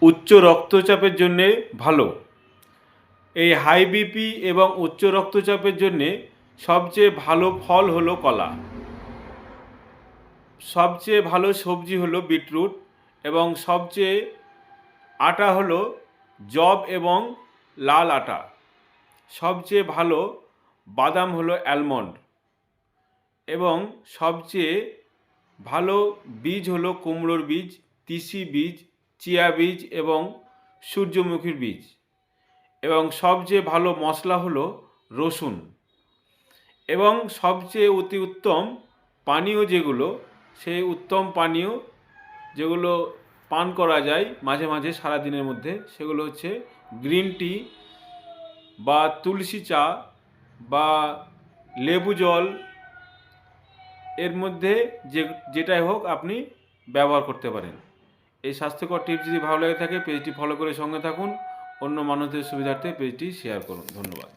উচ্চ রক্তচাপের জন্যে ভালো। এই হাই বিপি এবং উচ্চ রক্তচাপের জন্যে সবচেয়ে ভালো ফল হলো কলা। সবচেয়ে ভালো সবজি হলো বিটরুট এবং সবচেয়ে আটা হলো যব এবং লাল আটা। সবচেয়ে ভালো বাদাম হলো অ্যালমন্ড এবং সবচেয়ে ভালো বীজ হলো কুমড়োর বীজ, তিসি বীজ, চিয়া বীজ এবং সূর্যমুখীর বীজ এবং সবচেয়ে ভালো মশলা হলো রসুন এবং সবচেয়ে অতি উত্তম পানীয় যেগুলো, সেই উত্তম পানীয় যেগুলো পান করা যায় মাঝে মাঝে সারাদিনের মধ্যে, সেগুলো হচ্ছে গ্রিন টি বা তুলসী চা বা লেবু জল। এর মধ্যে যেটাই হোক আপনি ব্যবহার করতে পারেন। এই স্বাস্থ্যকর টিপস যদি ভালো লেগে থাকে পেজটি ফলো করে সঙ্গে থাকুন। অন্য মানুষদের সুবিধার্থে পেজটি শেয়ার করুন। ধন্যবাদ।